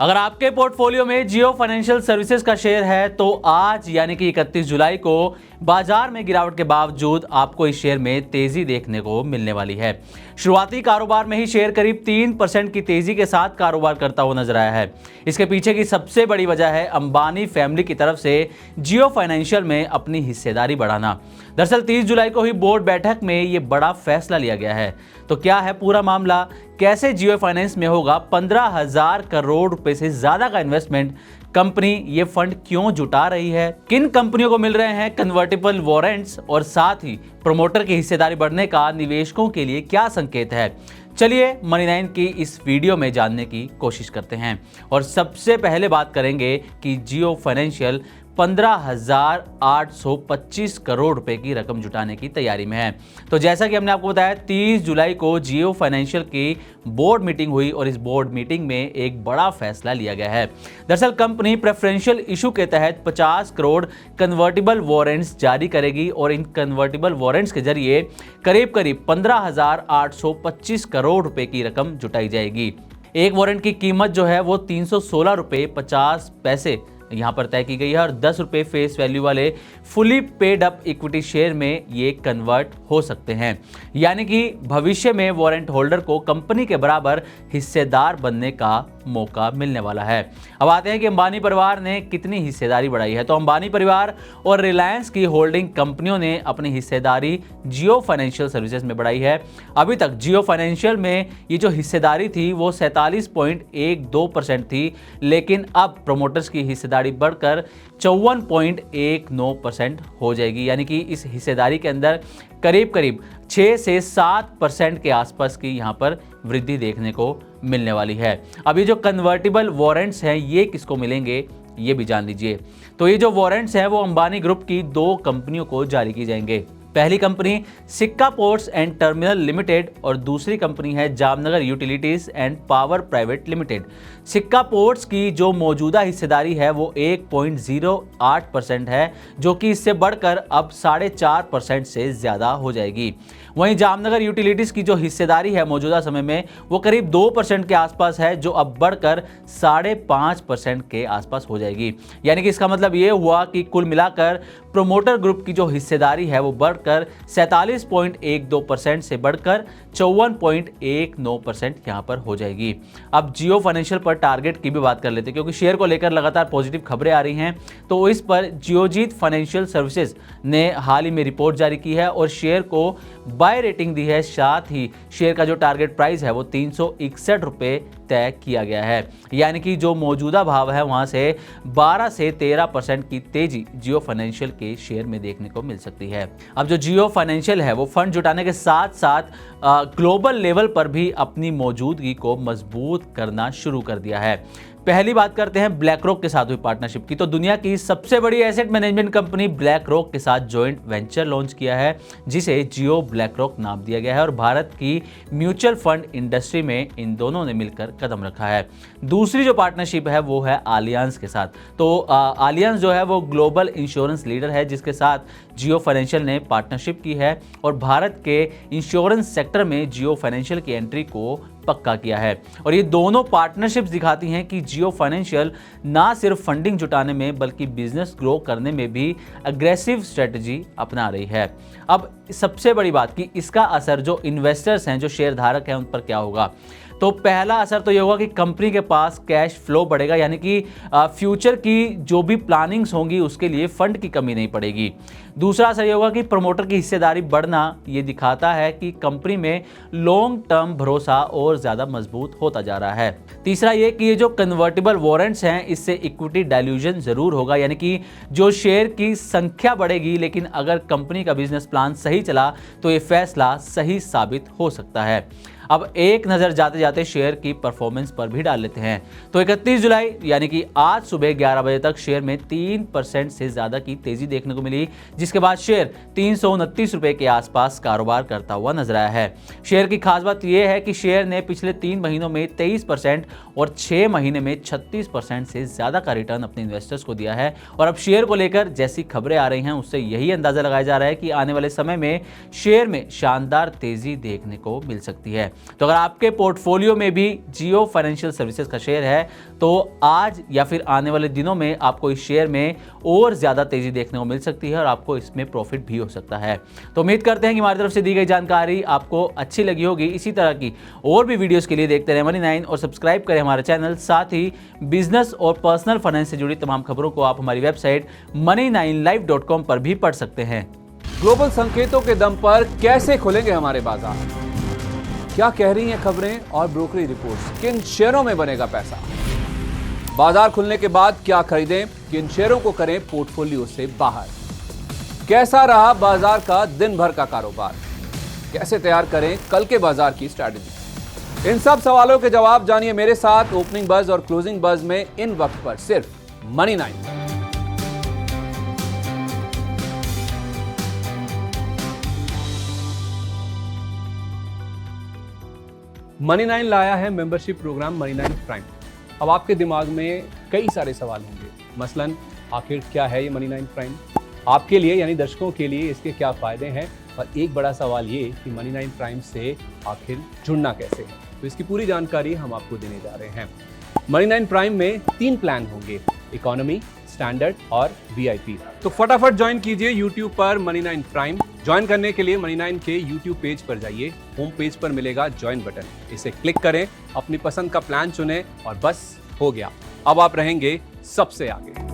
अगर आपके पोर्टफोलियो में जियो फाइनेंशियल सर्विसेज का शेयर है तो आज यानी कि 31 जुलाई को बाजार में गिरावट के बावजूद आपको इस शेयर में तेजी देखने को मिलने वाली है। शुरुआती कारोबार में ही शेयर करीब 3% की तेजी के साथ कारोबार करता हुआ नजर आया है। इसके पीछे की सबसे बड़ी वजह है अंबानी फैमिली की तरफ से जियो फाइनेंशियल में अपनी हिस्सेदारी बढ़ाना। दरअसल 30 जुलाई को हुई बोर्ड बैठक में यह बड़ा फैसला लिया गया है। तो क्या है पूरा मामला, कैसे जियो फाइनेंस में होगा 15,000 करोड़ रुपए से ज्यादा का इन्वेस्टमेंट, कंपनी ये फंड क्यों जुटा रही है, किन कंपनियों को मिल रहे हैं कन्वर्टिबल वारंट्स और साथ ही प्रमोटर की हिस्सेदारी बढ़ने का निवेशकों के लिए क्या संकेत है। चलिए मनी9 की इस वीडियो में जानने की कोशिश करते हैं और सबसे पहले बात करेंगे कि जियो फाइनेंशियल 15,825 करोड़ रुपए की रकम जुटाने की तैयारी में है। तो जैसा कि हमने आपको बताया 30 जुलाई को जियो फाइनेंशियल की बोर्ड मीटिंग हुई और इस बोर्ड मीटिंग में एक बड़ा फैसला लिया गया है। दरअसल कंपनी प्रेफरेंशियल इशू के तहत 50 करोड़ कन्वर्टिबल वारंट्स जारी करेगी और इन कन्वर्टिबल वारंट्स के जरिए करीब 15,825 करोड़ रुपए की रकम जुटाई जाएगी। एक वारंट की कीमत जो है वो 316 रुपए 50 पैसे यहां पर तय की गई है और 10 रुपए फेस वैल्यू वाले fully paid up equity share में ये कन्वर्ट हो सकते हैं। यानी कि भविष्य में वारंट होल्डर को कंपनी के बराबर हिस्सेदार बनने का मौका मिलने वाला है। अब आते हैं कि अंबानी परिवार ने कितनी हिस्सेदारी बढ़ाई है। तो अंबानी परिवार और रिलायंस की होल्डिंग कंपनियों ने अपनी हिस्सेदारी जियो फाइनेंशियल सर्विसेज में बढ़ाई है। अभी तक जियो फाइनेंशियल में ये जो हिस्सेदारी थी वो 47.12% थी, लेकिन अब प्रमोटर्स की हिस्सेदारी बढ़कर 54.19% हो जाएगी। यानी कि इस हिस्सेदारी के अंदर करीब 6 से 7% के आसपास की यहाँ पर वृद्धि देखने को मिलने वाली है। अब ये जो कन्वर्टिबल वारंट्स हैं ये किसको मिलेंगे ये भी जान लीजिए। तो ये जो वारंट्स हैं वो अंबानी ग्रुप की 2 कंपनियों को जारी की जाएंगे। पहली कंपनी सिक्का पोर्ट्स एंड टर्मिनल लिमिटेड और दूसरी कंपनी है Jamnagar utilities and power private limited. सिक्का पोर्ट्स की जो मौजूदा हिस्सेदारी है वो 1.08% है, जो कि इससे बढ़कर अब 4.5% से ज़्यादा हो जाएगी। वहीं जामनगर यूटिलिटीज की जो हिस्सेदारी है मौजूदा समय में वो करीब 2% के आसपास है, जो अब बढ़कर 5.5% के आसपास हो जाएगी। यानी कि इसका मतलब ये हुआ कि कुल मिलाकर प्रोमोटर ग्रुप की जो हिस्सेदारी है वो बढ़कर 47.12% से बढ़कर 54.19% यहाँ पर हो जाएगी। अब जियो फाइनेंशियल पर टारगेट की भी बात कर लेते हैं, क्योंकि शेयर को लेकर लगातार पॉजिटिव खबरें आ रही हैं। तो इस पर जियोजीत फाइनेंशियल सर्विसेज ने हाल ही में रिपोर्ट जारी की है और शेयर को बाय रेटिंग दी है। साथ ही शेयर का जो टारगेट प्राइस है वो 361 रुपए तय किया गया है। यानी कि जो मौजूदा भाव है वहां से 12 से 13% की तेजी जियो फाइनेंशियल के शेयर में देखने को मिल सकती है। अब जो जियो फाइनेंशियल है वो फंड जुटाने के साथ साथ ग्लोबल लेवल पर भी अपनी मौजूदगी को मजबूत करना शुरू कर दिया है। पहली बात करते हैं ब्लैक रॉक के साथ हुई पार्टनरशिप की। तो दुनिया की सबसे बड़ी asset management company black rock के साथ जॉइंट वेंचर लॉन्च किया है, जिसे जियो ब्लैक रॉक नाम दिया गया है और भारत की म्यूचुअल फंड इंडस्ट्री में इन दोनों ने मिलकर कदम रखा है। दूसरी जो पार्टनरशिप है वो है आलियांज के साथ। तो आलियांज जो है वो ग्लोबल इंश्योरेंस लीडर है, जिसके साथ जियो फाइनेंशियल ने पार्टनरशिप की है और भारत के इंश्योरेंस सेक्टर में जियो फाइनेंशियल की एंट्री को पक्का किया है। और ये दोनों पार्टनरशिप्स दिखाती हैं कि जियो फाइनेंशियल ना सिर्फ फंडिंग जुटाने में बल्कि बिजनेस ग्रो करने में भी अग्रेसिव स्ट्रेटजी अपना रही है। अब सबसे बड़ी बात कि इसका असर जो इन्वेस्टर्स हैं, जो शेयर धारक हैं, उन पर क्या होगा। तो पहला असर तो ये होगा कि कंपनी के पास कैश फ्लो बढ़ेगा, यानी कि फ्यूचर की जो भी प्लानिंग्स होंगी उसके लिए फंड की कमी नहीं पड़ेगी। दूसरा असर ये होगा कि प्रमोटर की हिस्सेदारी बढ़ना ये दिखाता है कि कंपनी में लॉन्ग टर्म भरोसा और ज़्यादा मजबूत होता जा रहा है। तीसरा ये कि ये जो कन्वर्टिबल वारंट्स हैं इससे इक्विटी डाइल्यूजन ज़रूर होगा, यानी कि जो शेयर की संख्या बढ़ेगी, लेकिन अगर कंपनी का बिजनेस प्लान सही चला तो ये फैसला सही साबित हो सकता है। अब एक नज़र जाते जाते शेयर की परफॉर्मेंस पर भी डाल लेते हैं। तो 31 जुलाई यानी कि आज सुबह 11 बजे तक शेयर में 3% से ज़्यादा की तेज़ी देखने को मिली, जिसके बाद शेयर 329 रुपये के आसपास कारोबार करता हुआ नजर आया है। शेयर की खास बात यह है कि शेयर ने पिछले 3 महीनों में 23% और 6 महीने में 36% से ज़्यादा का रिटर्न अपने इन्वेस्टर्स को दिया है। और अब शेयर को लेकर जैसी खबरें आ रही हैं उससे यही अंदाज़ा लगाया जा रहा है कि आने वाले समय में शेयर में शानदार तेज़ी देखने को मिल सकती है। तो अगर आपके पोर्टफोलियो में भी जियो फाइनेंशियल सर्विसेज का शेयर है तो आज या फिर आने वाले दिनों में आपको इस शेयर में और ज़्यादा तेज़ी देखने को मिल सकती है और आपको इसमें प्रॉफिट भी हो सकता है। तो उम्मीद करते हैं कि हमारी तरफ से दी गई जानकारी आपको अच्छी लगी होगी। इसी तरह की और भी वीडियोस के लिए देखते रहे मनी9 और सब्सक्राइब करें हमारा चैनल। साथ ही बिजनेस और पर्सनल फाइनेंस से जुड़ी तमाम खबरों को आप हमारी वेबसाइट money9live.com पर भी पढ़ सकते हैं। ग्लोबल संकेतों के दम पर कैसे खुलेंगे हमारे बाजार? क्या कह रही हैं खबरें और ब्रोकरी रिपोर्ट्स? किन शेयरों में बनेगा पैसा? बाजार खुलने के बाद क्या खरीदें? किन शेयरों को करें पोर्टफोलियो से बाहर? कैसा रहा बाजार का दिन भर का कारोबार? कैसे तैयार करें कल के बाजार की स्ट्रैटेजी? इन सब सवालों के जवाब जानिए मेरे साथ ओपनिंग बज और क्लोजिंग बज में इन वक्त पर सिर्फ मनी9। मनी9 लाया है मेंबरशिप प्रोग्राम मनी9 प्राइम। अब आपके दिमाग में कई सारे सवाल होंगे, मसलन आखिर क्या है ये मनी9 प्राइम, आपके लिए यानी दर्शकों के लिए इसके क्या फायदे हैं, और एक बड़ा सवाल ये कि मनी9 प्राइम से आखिर जुड़ना कैसे है। तो इसकी पूरी जानकारी हम आपको देने जा रहे हैं। मनी9 प्राइम में 3 प्लान होंगे, इकोनॉमी, स्टैंडर्ड और वीआईपी। तो फटाफट ज्वाइन कीजिए YouTube पर मनी9 प्राइम। ज्वाइन करने के लिए मनी9 के YouTube पेज पर जाइए, होम पेज पर मिलेगा ज्वाइन बटन, इसे क्लिक करें, अपनी पसंद का प्लान चुनें और बस हो गया, अब आप रहेंगे सबसे आगे।